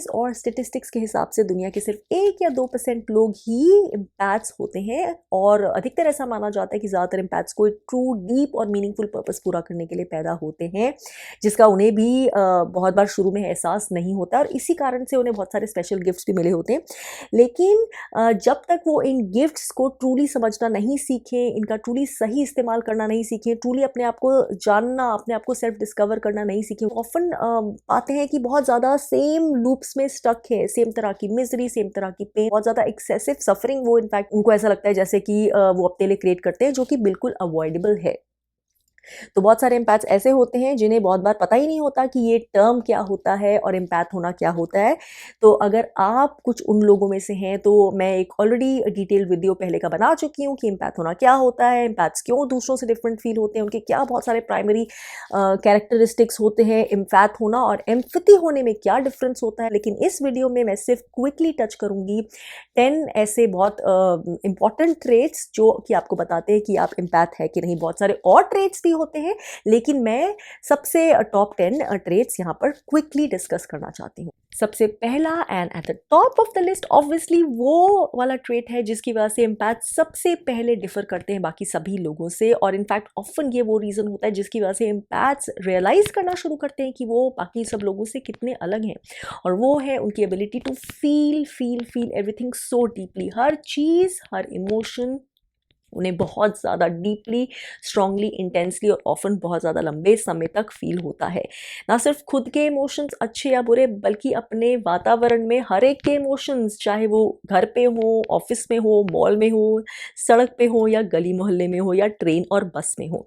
Size और statistics के हिसाब से दुनिया के सिर्फ 1 या 2% लोग ही एम्पैथ्स होते हैं और अधिकतर ऐसा माना जाता है कि ज़्यादातर एम्पैथ्स कोई ट्रू डीप और मीनिंगफुल पर्पस पूरा करने के लिए पैदा होते हैं, जिसका उन्हें भी बहुत बार शुरू में एहसास नहीं होता और इसी कारण से उन्हें बहुत सारे स्पेशल गिफ्ट्स भी मिले होते हैं। लेकिन जब तक वो इन गिफ्ट्स को ट्रूली समझना नहीं सीखें, इनका ट्रूली सही इस्तेमाल करना नहीं सीखें, ट्रूली अपने आप को जानना, अपने आप को सेल्फ डिस्कवर करना नहीं सीखें, ऑफन पाते हैं कि बहुत ज़्यादा सेम लूप्स में स्टक है, सेम तरह की मिजरी, सेम तरह की पेन, बहुत ज़्यादा एक्सेसिव सफरिंग वो इनफैक्ट उनको ऐसा लगता है जैसे कि वो अपने लिए क्रिएट करते हैं, जो कि बिल्कुल अवॉइडेबल है। तो बहुत सारे एम्पैथ्स ऐसे होते हैं जिन्हें बहुत बार पता ही नहीं होता कि ये टर्म क्या होता है और एम्पैथ होना क्या होता है। तो अगर आप कुछ उन लोगों में से हैं तो मैं एक ऑलरेडी डिटेल वीडियो पहले का बना चुकी हूँ कि एम्पैथ होना क्या होता है, एम्पैथ्स क्यों दूसरों से डिफरेंट फील होते हैं, उनके क्या बहुत सारे प्राइमरी कैरेक्टरिस्टिक्स होते हैं, एम्पैथ होना और एम्पैथी होने में क्या डिफरेंस होता है। लेकिन इस वीडियो में मैं सिर्फ क्विकली टच करूँगी 10 ऐसे बहुत इंपॉर्टेंट ट्रेट्स जो कि आपको बताते हैं कि आप एम्पैथ है कि नहीं। बहुत सारे और ट्रेट्स भी होते हैं लेकिन मैं सबसे टॉप 10 ट्रेट्स यहाँ पर क्विकली डिस्कस करना चाहती हूँ। सबसे पहला and at the top of the list obviously वो वाला ट्रेट है जिसकी वजह से एम्पैथ सबसे पहले डिफर करते हैं बाकी सभी लोगों से और इनफैक्ट ऑफन ये वो रीज़न होता है जिसकी वजह से एम्पैथ्स रियलाइज करना शुरू करते हैं कि वो बाकी सब लोगों से कितने अलग हैं और वो है उनकी ability to feel everything so deeply. हर चीज़, हर इमोशन उन्हें बहुत ज़्यादा डीपली, स्ट्रांगली, इंटेंसली और ऑफन बहुत ज़्यादा लंबे समय तक फील होता है। ना सिर्फ खुद के इमोशंस अच्छे या बुरे बल्कि अपने वातावरण में हर एक के इमोशंस, चाहे वो घर पे हो, ऑफिस में हो, मॉल में हो, सड़क पे हो या गली मोहल्ले में हो या ट्रेन और बस में हो।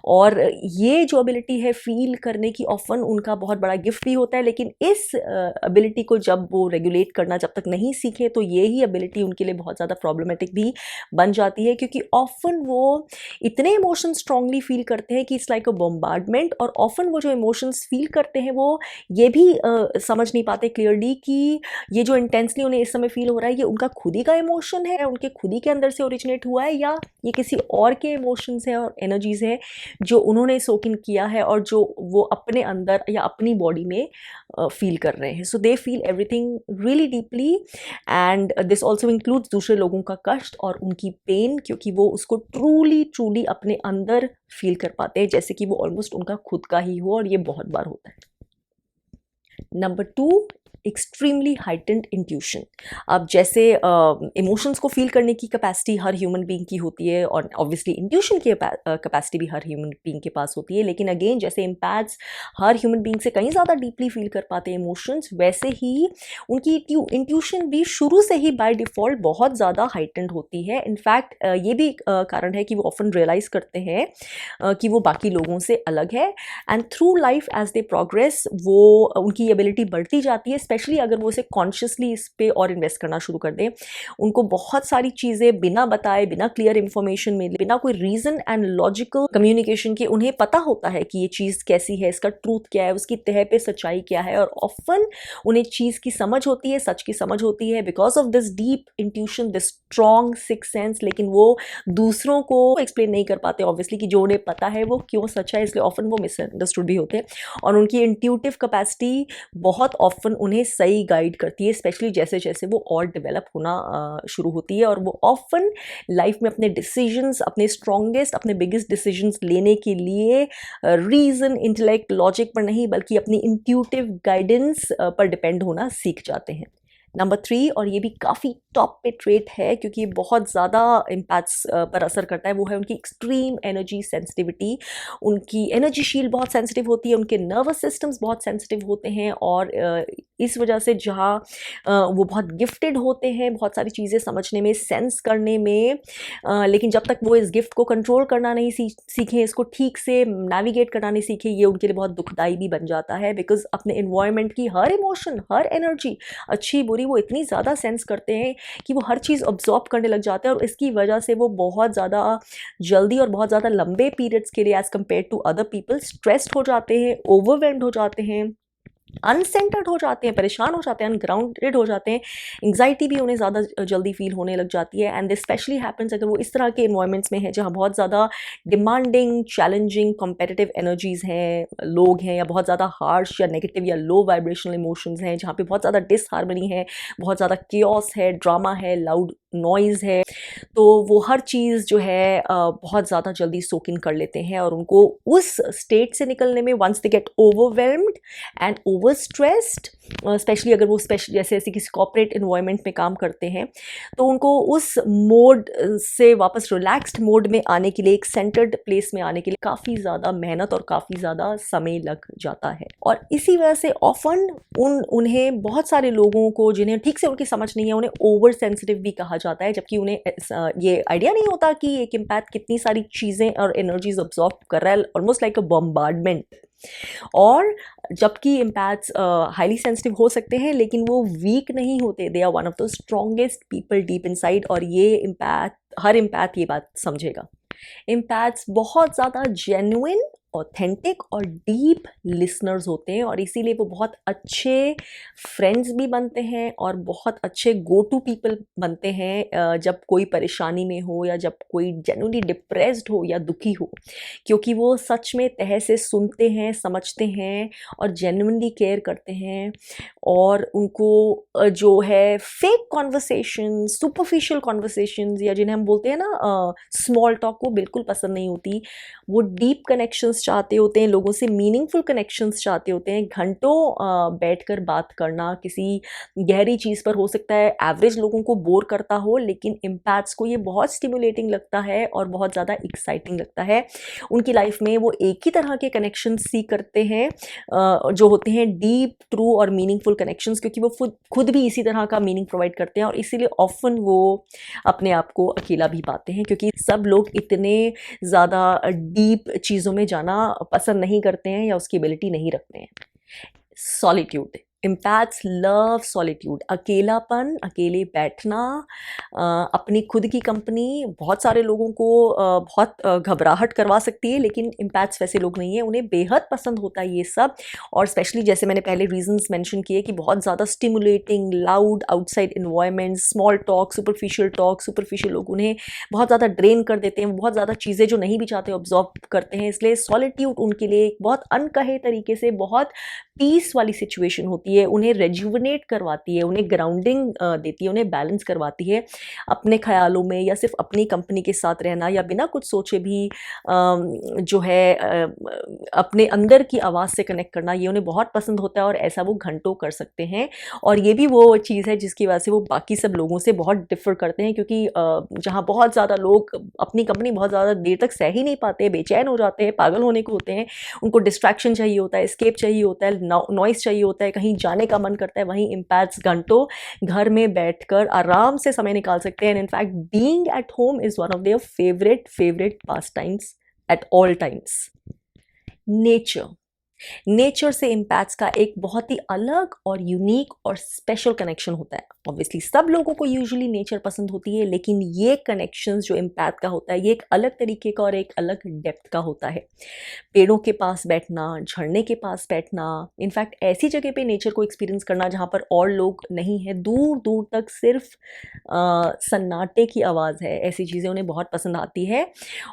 और ये जो एबिलिटी है फील करने की ऑफन उनका बहुत बड़ा गिफ्ट भी होता है। लेकिन इस एबिलिटी को जब वो रेगुलेट करना जब तक नहीं सीखे तो ये ही एबिलिटी उनके लिए बहुत ज़्यादा प्रॉब्लमेटिक भी बन जाती है क्योंकि ऑफन वो इतने इमोशंस स्ट्रांगली फील करते हैं कि इट्स लाइक अ बॉम्बार्डमेंट। और ऑफन वो जो इमोशंस फील करते हैं वो ये भी समझ नहीं पाते क्लियरली कि ये जो इंटेंसली उन्हें इस समय फील हो रहा है ये उनका खुद ही का इमोशन है, उनके खुद ही के अंदर से ओरिजिनेट हुआ है, या ये किसी और के इमोशंस हैं और एनर्जीज हैं जो उन्होंने सोक इन किया है और जो वो अपने अंदर या अपनी बॉडी में फील कर रहे हैं। So they feel everything really deeply and this also includes दूसरे लोगों का कष्ट और उनकी पेन, क्योंकि वो उसको ट्रूली अपने अंदर फील कर पाते हैं जैसे कि वो ऑलमोस्ट उनका खुद का ही हो, और ये बहुत बार होता है। Number 2, extremely heightened intuition. अब जैसे इमोशंस को फील करने की कैपेसिटी हर ह्यूमन बीइंग की होती है और ऑब्वियसली इंट्यूशन की कैपेसिटी भी हर ह्यूमन बीइंग के पास होती है, लेकिन अगेन जैसे एम्पैथ्स हर ह्यूमन बीइंग से कहीं ज़्यादा डीपली फील कर पाते हैं इमोशंस, वैसे ही उनकी इंट्यूशन भी शुरू से ही बाय डिफ़ॉल्ट बहुत ज़्यादा हाइटेंड होती है। इनफैक्ट ये भी कारण है कि वो ऑफन रियलाइज़ करते हैं कि वो बाकी लोगों से अलग है and through life as they progress वो उनकी एबिलिटी बढ़ती जाती है, स्पेशली अगर वो इसे कॉन्शियसली इस पे और इन्वेस्ट करना शुरू कर दें। उनको बहुत सारी चीज़ें बिना बताए, बिना क्लियर इन्फॉर्मेशन मिले, बिना कोई रीज़न एंड लॉजिकल कम्युनिकेशन के उन्हें पता होता है कि ये चीज़ कैसी है, इसका ट्रूथ क्या है, उसकी तह पे सच्चाई क्या है। और ऑफन उन्हें चीज़ की समझ होती है, सच की समझ होती है because of this deep intuition, this strong six sense, लेकिन वो दूसरों को एक्सप्लेन नहीं कर पाते ऑब्वियसली कि जो उन्हें पता है वो क्यों सच है, इसलिए ऑफन वो मिसअंडरस्टूड भी होते हैं। और उनकी इंट्यूटिव कैपेसिटी बहुत ऑफन उन्हें सही गाइड करती है, स्पेशली जैसे जैसे वो और डेवलप होना शुरू होती है। और वो ऑफन लाइफ में अपने डिसीजंस, अपने स्ट्रॉन्गेस्ट, अपने बिगेस्ट डिसीजंस लेने के लिए रीज़न, इंटेलेक्ट, लॉजिक पर नहीं बल्कि अपनी इंट्यूटिव गाइडेंस पर डिपेंड होना सीख जाते हैं। नंबर 3, और ये भी काफ़ी टॉप पे ट्रेट है क्योंकि ये बहुत ज़्यादा इम्पैक्ट्स पर असर करता है, वो है उनकी एक्सट्रीम एनर्जी सेंसिटिविटी। उनकी एनर्जी शील्ड बहुत सेंसिटिव होती है, उनके नर्वस सिस्टम्स बहुत सेंसिटिव होते हैं और इस वजह से जहाँ वो बहुत गिफ्टेड होते हैं बहुत सारी चीज़ें समझने में, सेंस करने में, लेकिन जब तक वो इस गिफ्ट को कंट्रोल करना नहीं सीखें, इसको ठीक से नेविगेट करना नहीं सीखें, ये उनके लिए बहुत दुखदाई भी बन जाता है। बिकॉज अपने इन्वायरमेंट की हर इमोशन, हर एनर्जी, अच्छी बुरी, वो इतनी ज़्यादा सेंस करते हैं कि वो हर चीज़ ऑब्जॉर्ब करने लग जाते हैं और इसकी वजह से वो बहुत ज़्यादा जल्दी और बहुत ज़्यादा लंबे पीरियड्स के लिए as compare to other people stressed हो जाते हैं, ओवरवेल्म्ड हो जाते हैं अनसेंटर्ड हो जाते हैं, परेशान हो जाते हैं, अनग्राउंडेड हो जाते हैं, एंग्जाइटी भी उन्हें ज़्यादा जल्दी फील होने लग जाती है। एंड दिस स्पेशली हैपन्स अगर वो इस तरह के इन्वायरमेंट्स में है जहाँ बहुत ज़्यादा डिमांडिंग, चैलेंजिंग, कॉम्पिटिटिव एनर्जीज़ हैं, लोग हैं, या बहुत ज़्यादा हार्श या नेगेटिव या लो वाइब्रेशनल इमोशंस हैं, जहाँ पे बहुत ज़्यादा डिसहार्मनी है, बहुत ज़्यादा केओस है, ड्रामा है, लाउड नॉइज़ है, तो वो हर चीज़ जो है बहुत ज़्यादा जल्दी सोक इन कर लेते हैं, और उनको उस स्टेट से निकलने में, once they get overwhelmed and over stressed, specially अगर वो स्पेशल जैसे ऐसे किसी कॉर्पोरेट इन्वायरमेंट में काम करते हैं, तो उनको उस मोड से वापस रिलैक्स्ड मोड में आने के लिए, एक सेंटर्ड प्लेस में आने के लिए काफ़ी ज़्यादा मेहनत और काफ़ी ज़्यादा समय लग जाता है। और इसी वजह से ऑफन उन्हें बहुत सारे लोगों को जिन्हें ठीक से उनकी समझ नहीं है, उन्हें ओवर सेंसिटिव भी कहा जाता है, जबकि उन्हें ये आइडिया नहीं होता कि एक इम्पैक्ट कितनी सारी चीज़ें और एनर्जीज ऑब्जॉर्व कर रहा है, ऑलमोस्ट लाइक अ बम्बार्डमेंट। और जबकि इम्पैथ्स हाईली सेंसिटिव हो सकते हैं, लेकिन वो वीक नहीं होते, they are one of the strongest people deep inside. और ये इम्पैथ, हर इम्पैथ ये बात समझेगा। इम्पैथ्स बहुत ज़्यादा जेन्युइन, ऑथेंटिक और डीप लिसनर्स होते हैं, और इसीलिए वो बहुत अच्छे फ्रेंड्स भी बनते हैं और बहुत अच्छे गो टू पीपल बनते हैं जब कोई परेशानी में हो, या जब कोई जेन्युइनली डिप्रेस्ड हो या दुखी हो, क्योंकि वो सच में तह से सुनते हैं, समझते हैं और जेन्युइनली केयर करते हैं। और उनको जो है फेक कॉन्वर्सेशन, सुपरफिशियल कॉन्वर्सेशंस, या जिन्हें हम बोलते हैं ना स्मॉल टॉक, वो बिल्कुल पसंद नहीं होती। वो डीप कनेक्शंस चाहते होते हैं, लोगों से मीनिंगफुल कनेक्शंस चाहते होते हैं। घंटों बैठकर बात करना किसी गहरी चीज़ पर हो सकता है एवरेज लोगों को बोर करता हो, लेकिन इम्पैथ्स को ये बहुत स्टिमुलेटिंग लगता है और बहुत ज़्यादा एक्साइटिंग लगता है। उनकी लाइफ में वो एक ही तरह के कनेक्शन सीख करते हैं जो होते हैं डीप, ट्रू और मीनिंगफुल कनेक्शंस, क्योंकि वो खुद भी इसी तरह का मीनिंग प्रोवाइड करते हैं, और इसीलिए ऑफन वो अपने आप को अकेला भी पाते हैं, क्योंकि सब लोग इतने ज़्यादा डीप चीज़ों में जाना पसंद नहीं करते हैं या उसकी एबिलिटी नहीं रखते हैं। सॉलिट्यूड, इम्पैथ्स लव सॉलिट्यूड, अकेलापन, अकेले बैठना, अपनी खुद की कंपनी बहुत सारे लोगों को बहुत घबराहट करवा सकती है, लेकिन इम्पैथ्स वैसे लोग नहीं हैं, उन्हें बेहद पसंद होता है ये सब। और स्पेशली जैसे मैंने पहले रीजंस मेंशन किए कि बहुत ज़्यादा stimulating, loud outside environment, small talk, superficial लोग उन्हें बहुत ज़्यादा ड्रेन कर देते हैं, बहुत ज़्यादा चीज़ें जो नहीं भी चाहते ऑब्जॉर्व करते हैं, इसलिए सॉलिट्यूड उनके लिए एक बहुत अनकहे तरीके से बहुत पीस वाली सिचुएशन होती है, उन्हें रेजुवनेट करवाती है, उन्हें ग्राउंडिंग देती है, उन्हें बैलेंस करवाती है। अपने ख्यालों में या सिर्फ अपनी कंपनी के साथ रहना, या बिना कुछ सोचे भी जो है अपने अंदर की आवाज़ से कनेक्ट करना, ये उन्हें बहुत पसंद होता है, और ऐसा वो घंटों कर सकते हैं। और ये भी वो चीज़ है जिसकी वजह से वो बाकी सब लोगों से बहुत डिफ़र करते हैं, क्योंकि जहाँ बहुत ज़्यादा लोग अपनी कंपनी बहुत ज़्यादा देर तक सह ही नहीं पाते, बेचैन हो जाते हैं, पागल होने को होते हैं, उनको डिस्ट्रैक्शन चाहिए होता है, एस्केप चाहिए होता है, नॉइस चाहिए होता है, कहीं जाने का मन करता है। वहीं इम्पैथ्स घंटों घर में बैठकर आराम से समय निकाल सकते हैं। In fact being at home is one of their favourite pass times at all times. Nature से इम्पैथ्स का एक बहुत ही अलग और यूनिक और स्पेशल कनेक्शन होता है। ऑब्वियसली सब लोगों को यूजुअली नेचर पसंद होती है, लेकिन ये कनेक्शंस जो इम्पैथ का होता है, ये एक अलग तरीके का और एक अलग डेप्थ का होता है। पेड़ों के पास बैठना, झरने के पास बैठना, इनफैक्ट ऐसी जगह पे नेचर को एक्सपीरियंस करना जहाँ पर और लोग नहीं हैं, दूर दूर तक सिर्फ सन्नाटे की आवाज़ है, ऐसी चीज़ें उन्हें बहुत पसंद आती है।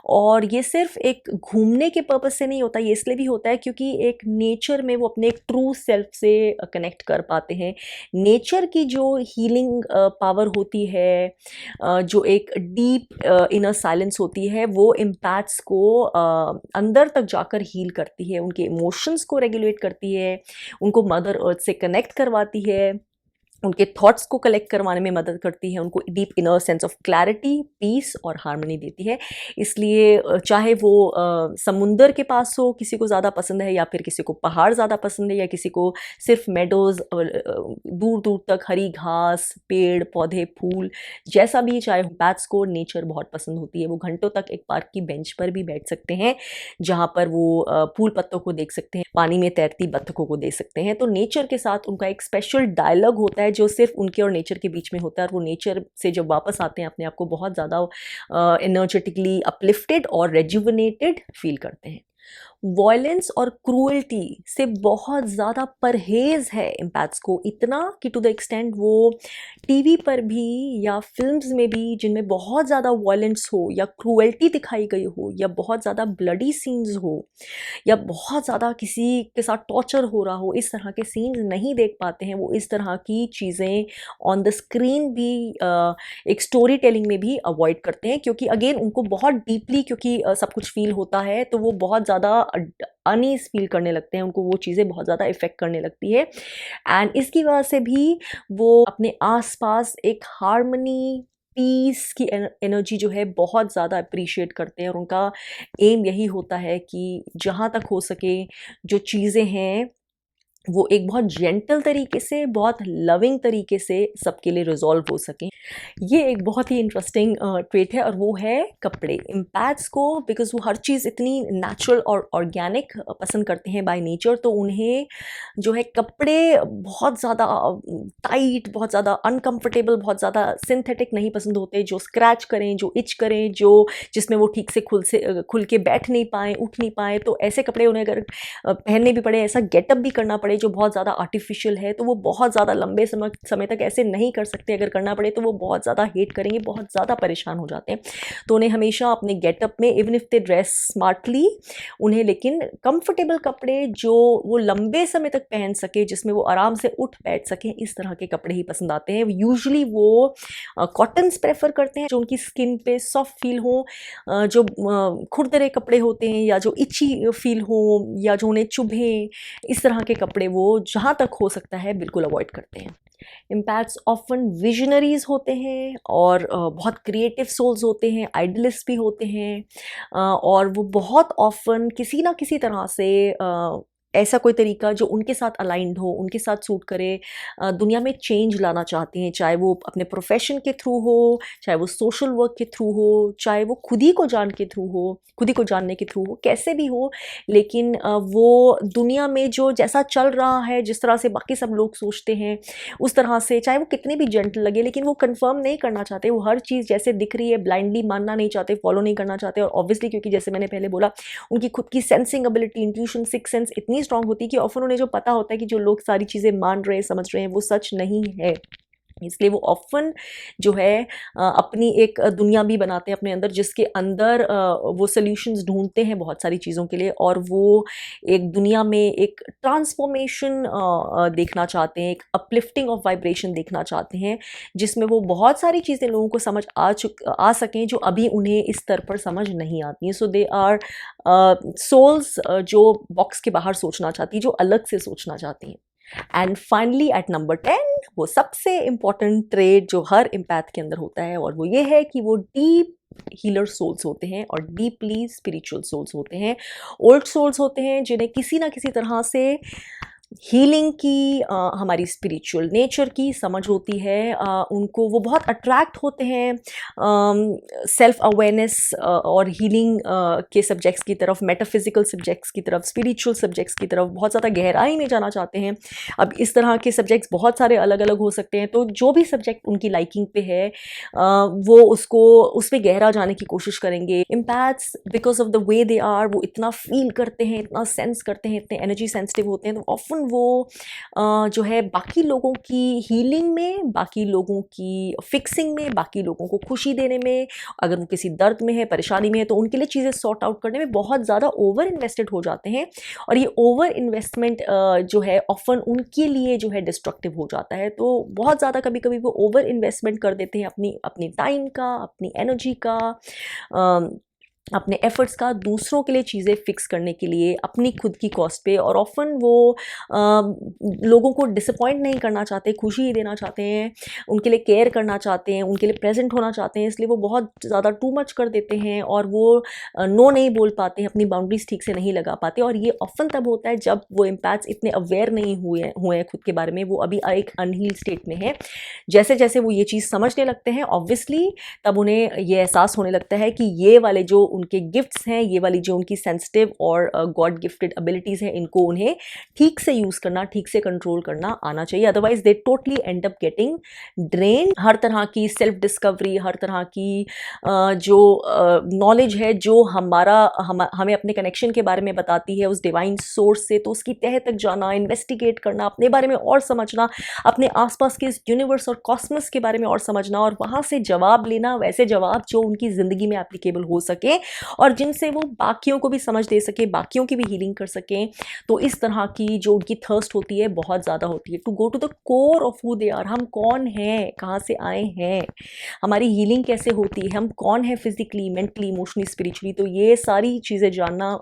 और ये सिर्फ एक घूमने के पर्पज़ से नहीं होता, ये इसलिए भी होता है क्योंकि एक नेचर में वो अपने एक ट्रू सेल्फ से कनेक्ट कर पाते हैं। नेचर की जो हीलिंग पावर होती है, जो एक डीप इनर साइलेंस होती है, वो इम्पैथ्स को अंदर तक जाकर हील करती है, उनके इमोशंस को रेगुलेट करती है, उनको मदर अर्थ से कनेक्ट करवाती है, उनके थॉट्स को कलेक्ट करवाने में मदद करती है, उनको deep inner sense of clarity, peace और हार्मनी देती है। इसलिए चाहे वो समुंदर के पास हो, किसी को ज़्यादा पसंद है, या फिर किसी को पहाड़ ज़्यादा पसंद है, या किसी को सिर्फ मेडोज़, दूर दूर तक हरी घास, पेड़ पौधे, फूल, जैसा भी चाहे, बैट्स को नेचर बहुत पसंद होती है। वो घंटों तक एक पार्क की बेंच पर भी बैठ सकते हैं, जहाँ पर वो फूल पत्तों को देख सकते हैं, पानी में तैरती बत्तखों को देख सकते हैं। तो नेचर के साथ उनका एक स्पेशल डायलॉग होता है जो सिर्फ उनके और नेचर के बीच में होता है, और वो नेचर से जब वापस आते हैं अपने आप को बहुत ज़्यादा एनर्जेटिकली अपलिफ्टेड और रेजुवनेटेड फील करते हैं। वॉयलेंस और क्रूअल्टी से बहुत ज़्यादा परहेज़ है एम्पैथ्स को, इतना कि टू द एक्सटेंट वो टीवी पर भी या फिल्म्स में भी जिनमें बहुत ज़्यादा वॉयलेंस हो या क्रूअल्टी दिखाई गई हो या बहुत ज़्यादा ब्लडी सीन्स हो या बहुत ज़्यादा किसी के साथ टॉर्चर हो रहा हो, इस तरह के सीन्स नहीं देख पाते हैं। वो इस तरह की चीज़ें ऑन द स्क्रीन भी एक स्टोरी टेलिंग में भी अवॉइड करते हैं, क्योंकि अगेन उनको बहुत डीपली क्योंकि सब कुछ फील होता है, तो वो बहुत ज़्यादा अनईज फील करने लगते हैं, उनको वो चीज़ें बहुत ज़्यादा इफ़ेक्ट करने लगती है। एंड इसकी वजह से भी वो अपने आसपास एक हार्मनी, पीस की एनर्जी जो है बहुत ज़्यादा अप्रिशिएट करते हैं, और उनका एम यही होता है कि जहाँ तक हो सके जो चीज़ें हैं वो एक बहुत जेंटल तरीके से, बहुत लविंग तरीके से सबके लिए रिजॉल्व हो सकें। ये एक बहुत ही इंटरेस्टिंग ट्रेट है, और वो है कपड़े। एम्पैथ्स को बिकॉज वो हर चीज़ इतनी नेचुरल और ऑर्गेनिक पसंद करते हैं बाय नेचर, तो उन्हें जो है कपड़े बहुत ज़्यादा टाइट, बहुत ज़्यादा अनकंफर्टेबल, बहुत ज़्यादा सिंथेटिक नहीं पसंद होते, जो स्क्रैच करें, जो इच करें, जिसमें वो ठीक से खुल के बैठ नहीं पाएँ, उठ नहीं पाएँ। तो ऐसे कपड़े उन्हें अगर पहनने भी पड़े, ऐसा गेटअप भी करना पड़े जो बहुत ज़्यादा आर्टिफिशियल है, तो वो बहुत ज़्यादा लंबे समय तक ऐसे नहीं कर सकते। अगर करना पड़े तो वो बहुत ज़्यादा हेट करेंगे, बहुत ज़्यादा परेशान हो जाते हैं। तो उन्हें हमेशा अपने गेटअप में, even if they dress smartly, उन्हें लेकिन कंफर्टेबल कपड़े जो वो लंबे समय तक पहन सके, जिसमें वो आराम से उठ बैठ सकें, इस तरह के कपड़े ही पसंद आते हैं। यूजुअली वो कॉटन्स प्रेफर करते हैं जो उनकी स्किन पे सॉफ्ट फील हो, जो खुरदरे कपड़े होते हैं या जो इची फील हो या जो उन्हें चुभे, इस तरह के कपड़े वो जहाँ तक हो सकता है बिल्कुल अवॉइड करते हैं। एम्पैथ्स ऑफन विजनरीज होते हैं और बहुत क्रिएटिव सोल्स होते हैं, आइडलिस्ट भी होते हैं, और वो बहुत ऑफन किसी ना किसी तरह से ऐसा कोई तरीका जो उनके साथ अलाइंड हो, उनके साथ सूट करे, दुनिया में चेंज लाना चाहते हैं, चाहे वो अपने प्रोफेशन के थ्रू हो, चाहे वो सोशल वर्क के थ्रू हो, चाहे वो खुद ही को जानने के थ्रू हो, कैसे भी हो। लेकिन वो दुनिया में जो जैसा चल रहा है, जिस तरह से बाकी सब लोग सोचते हैं, उस तरह से, चाहे वो कितने भी जेंटल लगे, लेकिन वो कंफर्म नहीं करना चाहते। वो हर चीज़ जैसे दिख रही है ब्लाइंडली मानना नहीं चाहते, फॉलो नहीं करना चाहते। और ऑब्वियसली क्योंकि जैसे मैंने पहले बोला, उनकी खुद की sensing ability, intuition, six sense इतनी स्ट्रांग होती है कि ऑफन उन्हें जो पता होता है कि जो लोग सारी चीज़ें मान रहे हैं, समझ रहे हैं, वो सच नहीं है। इसलिए वो ऑफन जो है अपनी एक दुनिया भी बनाते हैं अपने अंदर, जिसके अंदर वो सॉल्यूशंस ढूंढते हैं बहुत सारी चीज़ों के लिए, और वो एक दुनिया में एक ट्रांसफॉर्मेशन देखना चाहते हैं, एक अपलिफ्टिंग ऑफ वाइब्रेशन देखना चाहते हैं, जिसमें वो बहुत सारी चीज़ें लोगों को समझ आ सकें जो अभी उन्हें इस स्तर पर समझ नहीं आती हैं। सो दे आर सोल्स जो बॉक्स के बाहर सोचना चाहती, जो अलग से सोचना चाहती हैं। एंड फाइनली एट नंबर 10, वो सबसे इम्पॉर्टेंट ट्रेड जो हर एम्पैथ के अंदर होता है, और वो ये है कि वो डीप हीलर सोल्स होते हैं और डीपली स्पिरिचुअल सोल्स होते हैं। ओल्ड सोल्स होते हैं जिन्हें किसी ना किसी तरह से हीलिंग की, हमारी स्पिरिचुअल नेचर की समझ होती है। उनको वो बहुत अट्रैक्ट होते हैं सेल्फ अवेयरनेस और हीलिंग के सब्जेक्ट्स की तरफ, मेटाफिजिकल सब्जेक्ट्स की तरफ, स्पिरिचुअल सब्जेक्ट्स की तरफ बहुत ज़्यादा गहराई में जाना चाहते हैं। अब इस तरह के सब्जेक्ट्स बहुत सारे अलग अलग हो सकते हैं, तो जो भी सब्जेक्ट उनकी लाइकिंग पे है वो उस पर गहरा जाने की कोशिश करेंगे। Empaths because of the way they are, वो इतना फील करते हैं, इतना सेंस करते हैं, इतने एनर्जी सेंसिटिव होते हैं, तो ऑफन वो जो है बाकी लोगों की हीलिंग में, बाकी लोगों की फिक्सिंग में, बाकी लोगों को खुशी देने में, अगर वो किसी दर्द में है, परेशानी में है, तो उनके लिए चीज़ें सॉर्ट आउट करने में बहुत ज़्यादा ओवर इन्वेस्टेड हो जाते हैं। और ये ओवर इन्वेस्टमेंट जो है ऑफन उनके लिए जो है डिस्ट्रक्टिव हो जाता है। तो बहुत ज़्यादा कभी कभी वो ओवर इन्वेस्टमेंट कर देते हैं अपनी टाइम का, अपनी एनर्जी का, अपने एफर्ट्स का, दूसरों के लिए चीज़ें फिक्स करने के लिए अपनी खुद की कॉस्ट पे। और ऑफन वो लोगों को डिसअपॉइंट नहीं करना चाहते, खुशी ही देना चाहते हैं, उनके लिए केयर करना चाहते हैं, उनके लिए प्रेजेंट होना चाहते हैं, इसलिए वो बहुत ज़्यादा टू मच कर देते हैं, और वो नो नहीं बोल पाते हैं, अपनी बाउंड्रीज ठीक से नहीं लगा पाते। और ये ऑफन तब होता है जब वो एम्पैथ्स इतने अवेयर नहीं हुए हैं खुद के बारे में, वो अभी एक अनहील्ड स्टेट में है। जैसे जैसे वो ये चीज़ समझने लगते हैं ऑब्वियसली, तब उन्हें ये एहसास होने लगता है कि ये वाले जो उनके गिफ्ट्स हैं, ये वाली जो उनकी सेंसिटिव और गॉड गिफ्टेड एबिलिटीज़ हैं, इनको उन्हें ठीक से यूज़ करना, ठीक से कंट्रोल करना आना चाहिए। Otherwise they totally end up getting drain. हर तरह की सेल्फ डिस्कवरी, हर तरह की जो नॉलेज है जो हमें अपने कनेक्शन के बारे में बताती है उस डिवाइन सोर्स से, तो उसकी तह तक जाना, इन्वेस्टिगेट करना, अपने बारे में और समझना, अपने आसपास के इस यूनिवर्स और कॉस्मस के बारे में और समझना, और वहाँ से जवाब लेना, वैसे जवाब जो उनकी ज़िंदगी में एप्लीकेबल हो सके और जिनसे वो बाकियों को भी समझ दे सके, बाकियों की भी हीलिंग कर सकें। तो इस तरह की जो उनकी थर्स्ट होती है बहुत ज़्यादा होती है, to go to the core of who they are. हम कौन हैं, कहाँ से आए हैं, हमारी हीलिंग कैसे होती है, हम कौन है फिजिकली, मेंटली, इमोशनली, स्पिरिचुअली। तो ये सारी चीज़ें जानना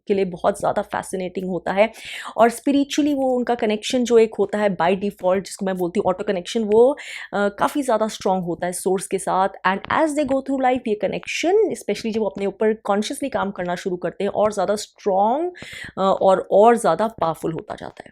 के लिए बहुत ज़्यादा फैसिनेटिंग होता है। और स्पिरिचुअली वो उनका कनेक्शन जो एक होता है बाय डिफ़ॉल्ट, जिसको मैं बोलती हूँ ऑटो कनेक्शन, वो काफ़ी ज़्यादा स्ट्रॉन्ग होता है सोर्स के साथ। And as they go through life ये कनेक्शन, स्पेशली जब वो अपने ऊपर कॉन्शियसली काम करना शुरू करते हैं, और ज़्यादा स्ट्रॉन्ग और ज़्यादा पावरफुल होता जाता है।